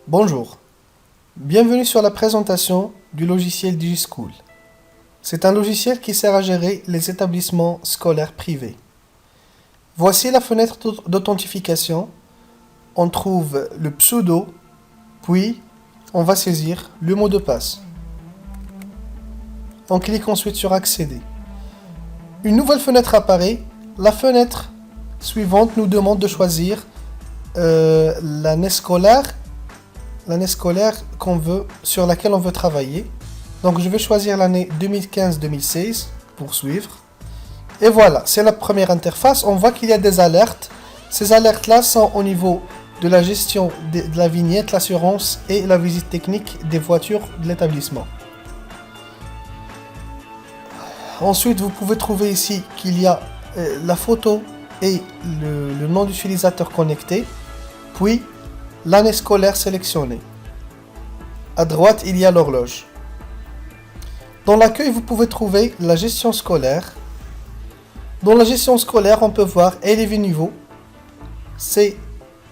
Bonjour, bienvenue sur la présentation du logiciel DigiSchool. C'est un logiciel qui sert à gérer les établissements scolaires privés. Voici la fenêtre d'authentification. On trouve le pseudo, puis on va saisir le mot de passe. On clique ensuite sur accéder. Une nouvelle fenêtre apparaît. La fenêtre suivante nous demande de choisir l'année scolaire sur laquelle on veut travailler. Donc je vais choisir l'année 2015-2016 pour suivre. Et voilà, c'est la première interface. On voit qu'il y a des alertes. Ces alertes-là sont au niveau de la gestion de la vignette, l'assurance et la visite technique des voitures de l'établissement. Ensuite, vous pouvez trouver ici qu'il y a la photo et le nom d'utilisateur connecté, puis l'année scolaire sélectionnée. À droite, il y a l'horloge. Dans l'accueil, vous pouvez trouver la gestion scolaire. Dans la gestion scolaire, on peut voir élèves et niveaux. C'est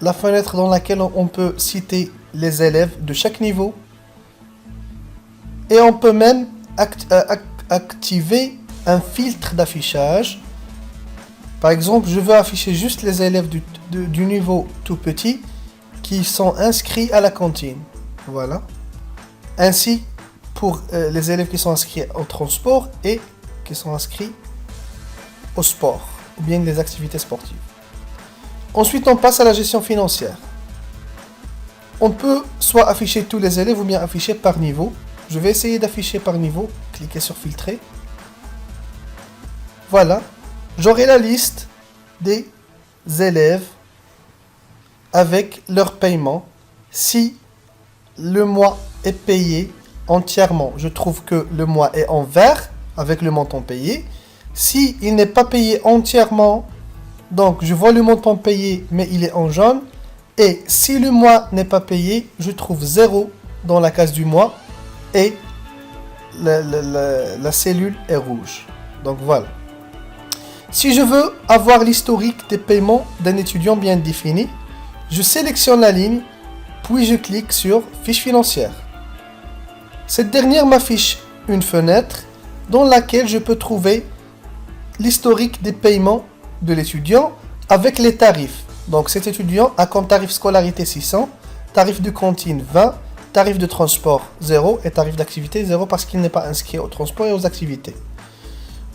la fenêtre dans laquelle on peut citer les élèves de chaque niveau. Et on peut même activer un filtre d'affichage. Par exemple, je veux afficher juste les élèves du niveau tout petit qui sont inscrits à la cantine. Voilà. Ainsi, pour les élèves qui sont inscrits au transport et qui sont inscrits au sport, ou bien les activités sportives. Ensuite, on passe à la gestion financière. On peut soit afficher tous les élèves ou bien afficher par niveau. Je vais essayer d'afficher par niveau. Cliquez sur filtrer. Voilà. J'aurai la liste des élèves avec leur paiement. Si le mois est payé entièrement, je trouve que le mois est en vert avec le montant payé. Si il n'est pas payé entièrement, donc je vois le montant payé mais il est en jaune. Et si le mois n'est pas payé, je trouve 0 dans la case du mois et la cellule est rouge. Donc voilà. Si je veux avoir l'historique des paiements d'un étudiant bien défini, je sélectionne la ligne, puis je clique sur Fiche financière. Cette dernière m'affiche une fenêtre dans laquelle je peux trouver l'historique des paiements de l'étudiant avec les tarifs. Donc cet étudiant a comme tarif scolarité 600, tarif de cantine 20, tarif de transport 0 et tarif d'activité 0 parce qu'il n'est pas inscrit au transport et aux activités.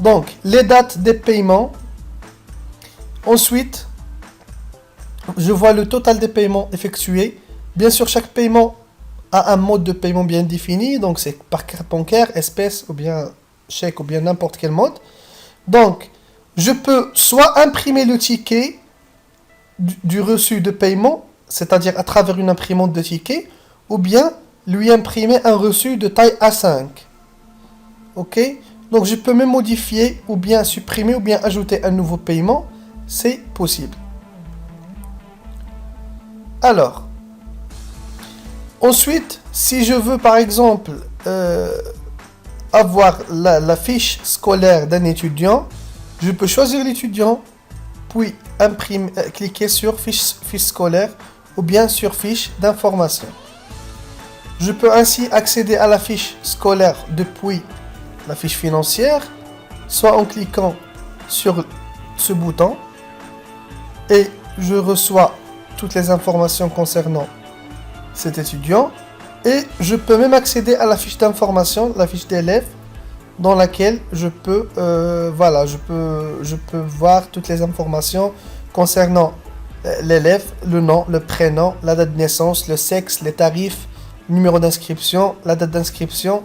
Donc les dates des paiements. Ensuite, je vois le total des paiements effectués. Bien sûr, chaque paiement a un mode de paiement bien défini. Donc c'est par carte bancaire, espèce ou bien chèque ou bien n'importe quel mode. Donc, je peux soit imprimer le ticket du reçu de paiement, c'est-à-dire à travers une imprimante de ticket, ou bien lui imprimer un reçu de taille A5. Ok? Donc, je peux même modifier, ou bien supprimer, ou bien ajouter un nouveau paiement. C'est possible. Alors, ensuite, si je veux par exemple avoir la fiche scolaire d'un étudiant, je peux choisir l'étudiant, puis cliquer sur fiche scolaire ou bien sur fiche d'information. Je peux ainsi accéder à la fiche scolaire depuis la fiche financière, soit en cliquant sur ce bouton, et je reçois toutes les informations concernant cet étudiant. Et je peux même accéder à la fiche d'information, la fiche d'élève, dans laquelle je peux voir toutes les informations concernant l'élève, le nom, le prénom, la date de naissance, le sexe, les tarifs, le numéro d'inscription, la date d'inscription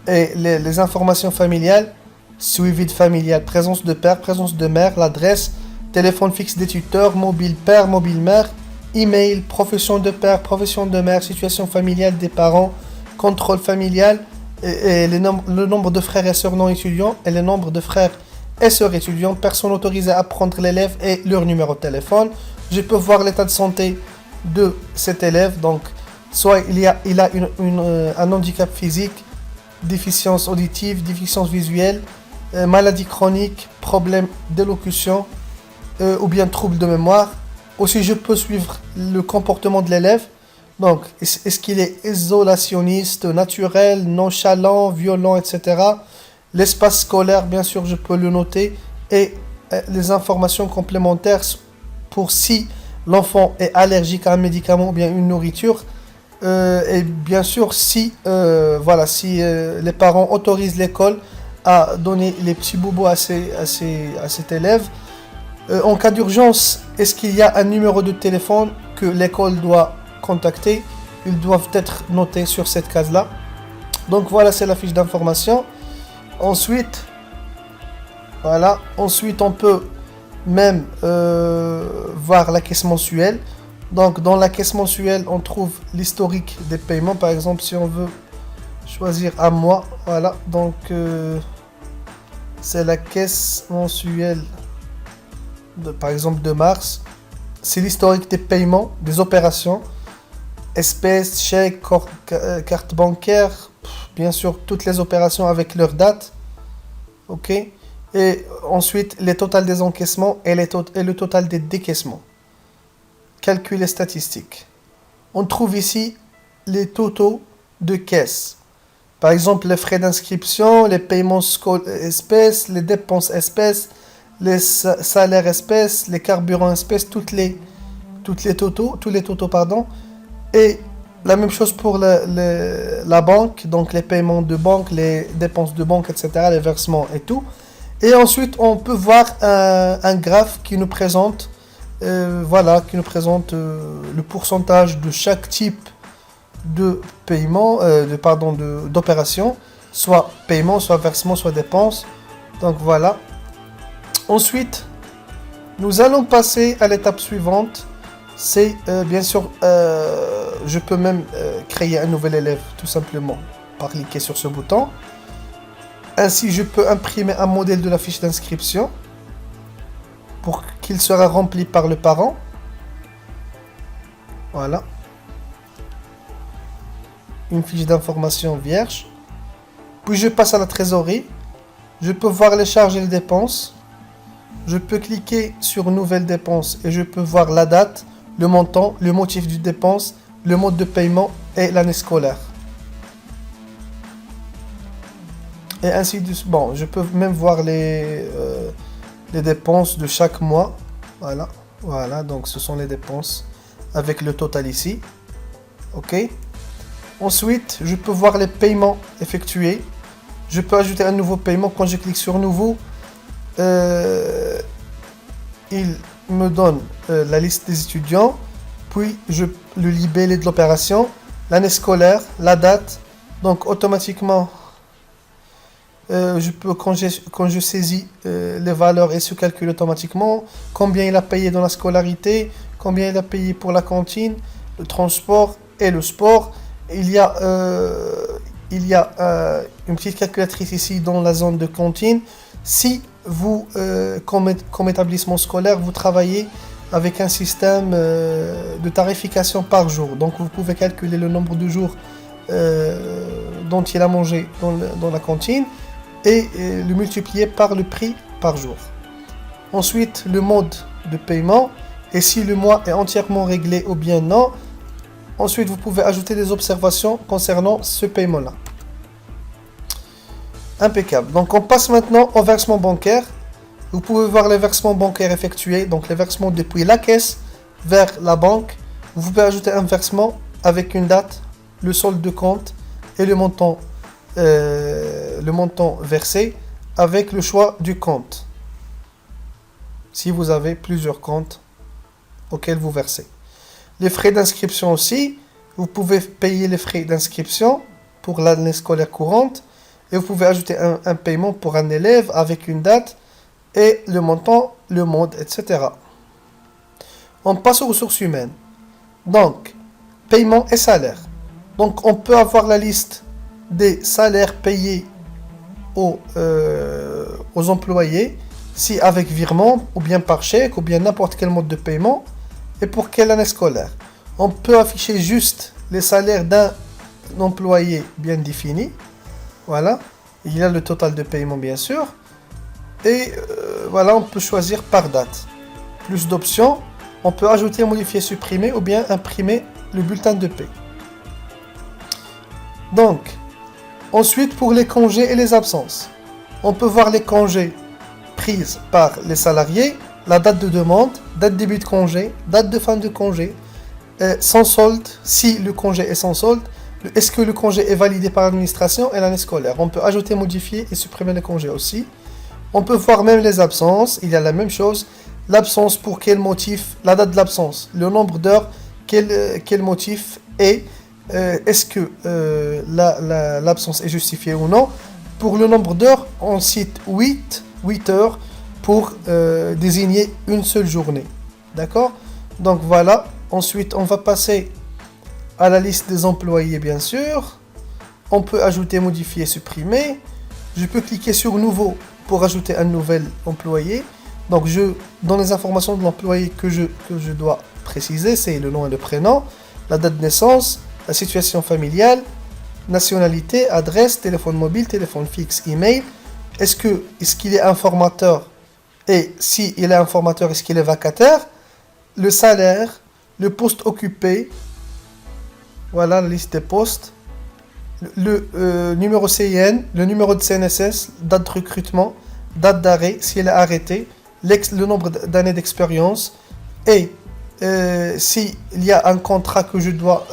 et les informations familiales, suivi de familial, présence de père, présence de mère, l'adresse, téléphone fixe des tuteurs, mobile père, mobile mère, email, profession de père, profession de mère, situation familiale des parents, contrôle familial, et le nombre de frères et sœurs non étudiants et le nombre de frères et sœurs étudiants, personnes autorisées à prendre l'élève et leur numéro de téléphone. Je peux voir l'état de santé de cet élève, donc soit il a un handicap physique, déficience auditive, déficience visuelle, maladie chronique, problème d'élocution ou bien trouble de mémoire. Aussi, je peux suivre le comportement de l'élève Donc, est-ce qu'il est isolationniste, naturel, nonchalant, violent, etc. L'espace scolaire, bien sûr, je peux le noter. Et les informations complémentaires pour si l'enfant est allergique à un médicament ou bien une nourriture. Et bien sûr, si, voilà, si les parents autorisent l'école à donner les petits bobos à cet élève. En cas d'urgence, est-ce qu'il y a un numéro de téléphone que l'école doit contacter? Ils doivent être notés sur cette case-là. Donc voilà, c'est la fiche d'information. Ensuite, voilà. Ensuite, on peut même voir la caisse mensuelle. Donc dans la caisse mensuelle, on trouve l'historique des paiements. Par exemple, si on veut choisir un mois, voilà. Donc c'est la caisse mensuelle par exemple de mars. C'est l'historique des paiements, des opérations, espèces, chèques, carte bancaire, bien sûr toutes les opérations avec leur date. Ok. Et ensuite les totals des encaissements et le total des décaissements. Calcul et statistiques. On trouve ici les totaux de caisse. Par exemple, les frais d'inscription, les paiements espèces, les dépenses espèces, les salaires espèces, les carburants espèces, tous les totaux, pardon. Et la même chose pour la banque, donc les paiements de banque, les dépenses de banque, etc., les versements et tout. Et ensuite, on peut voir un graphe qui nous présente voilà, qui nous présente le pourcentage de chaque type de paiement, d'opération, soit paiement, soit versement, soit dépense. Donc voilà. Ensuite, nous allons passer à l'étape suivante. C'est bien sûr, je peux même créer un nouvel élève tout simplement par cliquer sur ce bouton. Ainsi, je peux imprimer un modèle de la fiche d'inscription pour qu'il sera rempli par le parent. Voilà. Une fiche d'information vierge. Puis je passe à la trésorerie. Je peux voir les charges et les dépenses. Je peux cliquer sur nouvelles dépenses et je peux voir la date, le montant, le motif du dépense, le mode de paiement et l'année scolaire. Et ainsi de suite. Bon, je peux même voir les dépenses de chaque mois. Voilà, voilà, donc ce sont les dépenses avec le total ici. Ok. Ensuite, je peux voir les paiements effectués. Je peux ajouter un nouveau paiement. Quand je clique sur nouveau, il me donne la liste des étudiants. Puis le libellé de l'opération, l'année scolaire, la date. Donc automatiquement, je peux, quand je saisis les valeurs, et se calcule automatiquement combien il a payé dans la scolarité, combien il a payé pour la cantine, le transport et le sport. Il y a une petite calculatrice ici dans la zone de cantine. Si vous, comme établissement scolaire, vous travaillez avec un système de tarification par jour, donc vous pouvez calculer le nombre de jours dont il a mangé dans la cantine et le multiplier par le prix par jour. Ensuite, le mode de paiement et si le mois est entièrement réglé ou bien non. Ensuite, vous pouvez ajouter des observations concernant ce paiement-là. Impeccable. Donc, on passe maintenant au versement bancaire. Vous pouvez voir les versements bancaires effectués, donc les versements depuis la caisse vers la banque. Vous pouvez ajouter un versement avec une date, le solde de compte et le montant versé avec le choix du compte. Si vous avez plusieurs comptes auxquels vous versez. Les frais d'inscription aussi, vous pouvez payer les frais d'inscription pour l'année scolaire courante et vous pouvez ajouter un paiement pour un élève avec une date et le montant, le mode, etc. On passe aux ressources humaines. Donc, paiement et salaire. Donc, on peut avoir la liste des salaires payés aux employés, si avec virement, ou bien par chèque, ou bien n'importe quel mode de paiement, et pour quelle année scolaire. On peut afficher juste les salaires d'un employé bien défini. Voilà. Il y a le total de paiement, bien sûr. Et voilà, on peut choisir par date. Plus d'options. On peut ajouter, modifier, supprimer ou bien imprimer le bulletin de paie. Donc, ensuite pour les congés et les absences. On peut voir les congés pris par les salariés, la date de demande, date de début de congé, date de fin de congé, sans solde, si le congé est sans solde, est-ce que le congé est validé par l'administration et l'année scolaire. On peut ajouter, modifier et supprimer les congés aussi. On peut voir même les absences, il y a la même chose. L'absence pour quel motif, la date de l'absence, le nombre d'heures, quel motif et est-ce que l'absence est justifiée ou non. Pour le nombre d'heures, on cite 8 heures pour désigner une seule journée. D'accord? Donc voilà. Ensuite, on va passer à la liste des employés, bien sûr. On peut ajouter, modifier, supprimer. Je peux cliquer sur nouveau pour ajouter un nouvel employé. Donc, dans les informations de l'employé que je dois préciser, c'est le nom et le prénom, la date de naissance, la situation familiale, nationalité, adresse, téléphone mobile, téléphone fixe, email. Est-ce qu'il est informateur? Et si il est informateur, est-ce qu'il est vacataire? Le salaire, le poste occupé. Voilà la liste des postes. Le numéro CIN, le numéro de CNSS, date de recrutement, date d'arrêt, s'il est arrêté, le nombre d'années d'expérience et s'il y a un contrat que je dois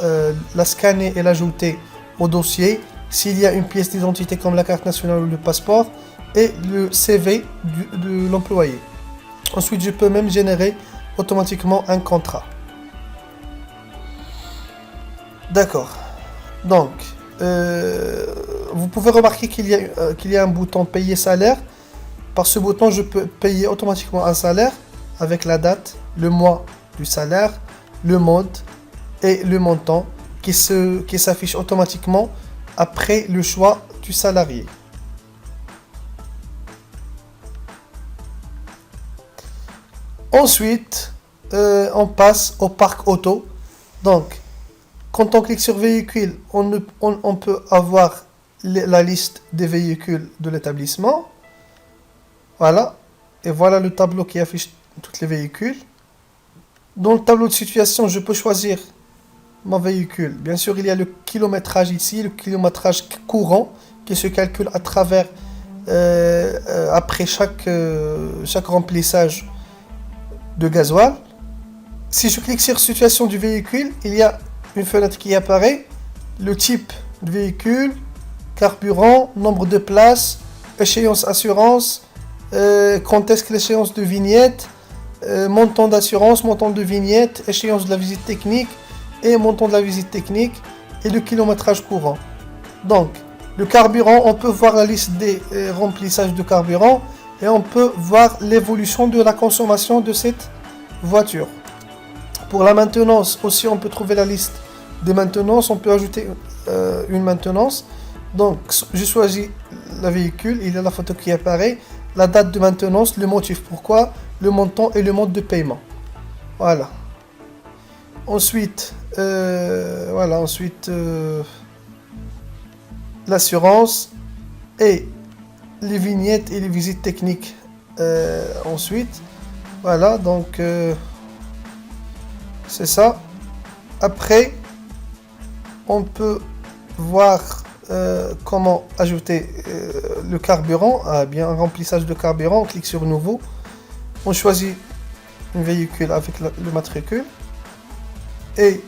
la scanner et l'ajouter au dossier, s'il y a une pièce d'identité comme la carte nationale ou le passeport et le CV de l'employé. Ensuite, je peux même générer automatiquement un contrat. D'accord. Donc, vous pouvez remarquer qu'il y a un bouton payer salaire. Par ce bouton, je peux payer automatiquement un salaire avec la date, le mois du salaire, le mode et le montant qui s'affiche automatiquement après le choix du salarié. Ensuite, on passe au parc auto. Donc, quand on clique sur véhicule, on peut avoir la liste des véhicules de l'établissement. Voilà. Et voilà le tableau qui affiche tous les véhicules. Dans le tableau de situation, je peux choisir mon véhicule. Bien sûr, il y a le kilométrage ici, le kilométrage courant qui se calcule à travers après chaque remplissage de gasoil. Si je clique sur situation du véhicule, il y a une fenêtre qui apparaît, le type de véhicule, carburant, nombre de places, échéance assurance, quand est-ce que l'échéance de vignette, montant d'assurance, montant de vignette, échéance de la visite technique et montant de la visite technique et le kilométrage courant. Donc, le carburant, on peut voir la liste des remplissages de carburant et on peut voir l'évolution de la consommation de cette voiture. Pour la maintenance aussi, on peut trouver la liste des maintenances, on peut ajouter une maintenance. Donc, je choisis le véhicule, il y a la photo qui apparaît, la date de maintenance, le motif pourquoi, le montant et le mode de paiement. Voilà. Ensuite, l'assurance et les vignettes et les visites techniques. Ensuite, voilà, donc c'est ça. Après, on peut voir comment ajouter le carburant, bien un remplissage de carburant. On clique sur nouveau, on choisit un véhicule avec le matricule et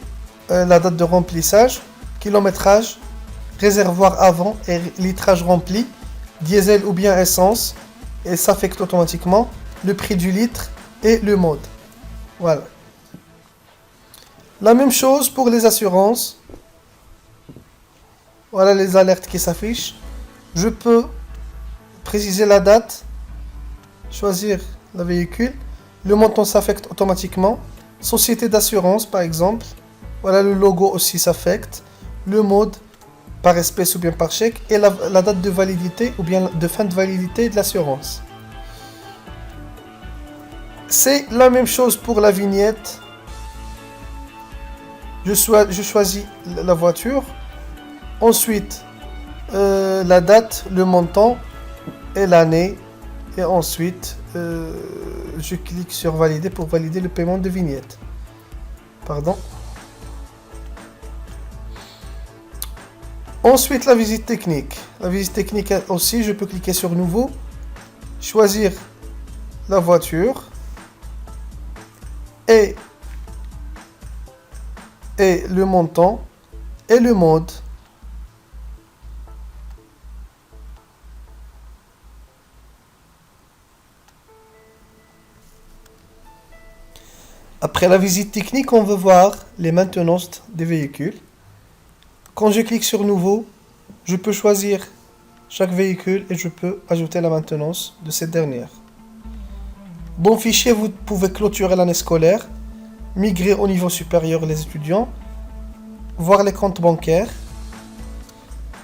la date de remplissage, kilométrage, réservoir avant et litrage rempli, diesel ou bien essence, et s'affecte automatiquement, le prix du litre et le mode. Voilà. La même chose pour les assurances. Voilà les alertes qui s'affichent. Je peux préciser la date, choisir le véhicule, le montant s'affecte automatiquement, société d'assurance par exemple. Voilà, le logo aussi s'affecte, le mode par espèce ou bien par chèque et la date de validité ou bien de fin de validité de l'assurance. C'est la même chose pour la vignette. Je choisis la voiture. Ensuite, la date, le montant et l'année. Et ensuite, je clique sur valider pour valider le paiement de vignette. Pardon. Ensuite, la visite technique. La visite technique aussi, je peux cliquer sur Nouveau, choisir la voiture et le montant et le mode. Après la visite technique, on veut voir les maintenances des véhicules. Quand je clique sur Nouveau, je peux choisir chaque véhicule et je peux ajouter la maintenance de cette dernière. Dans le fichier, vous pouvez clôturer l'année scolaire, migrer au niveau supérieur les étudiants, voir les comptes bancaires,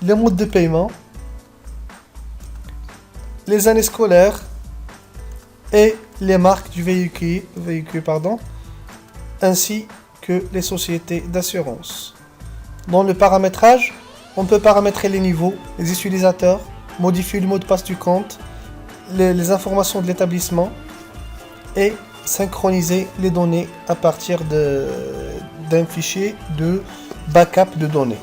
les modes de paiement, les années scolaires et les marques du véhicule, ainsi que les sociétés d'assurance. Dans le paramétrage, on peut paramétrer les niveaux, les utilisateurs, modifier le mot de passe du compte, les informations de l'établissement et synchroniser les données à partir d'un fichier de backup de données.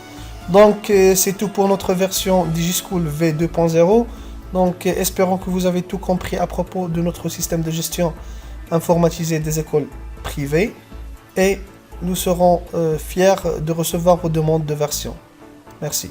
Donc c'est tout pour notre version DigiSchool V2.0. Donc espérons que vous avez tout compris à propos de notre système de gestion informatisé des écoles privées et nous serons fiers de recevoir vos demandes de version. Merci.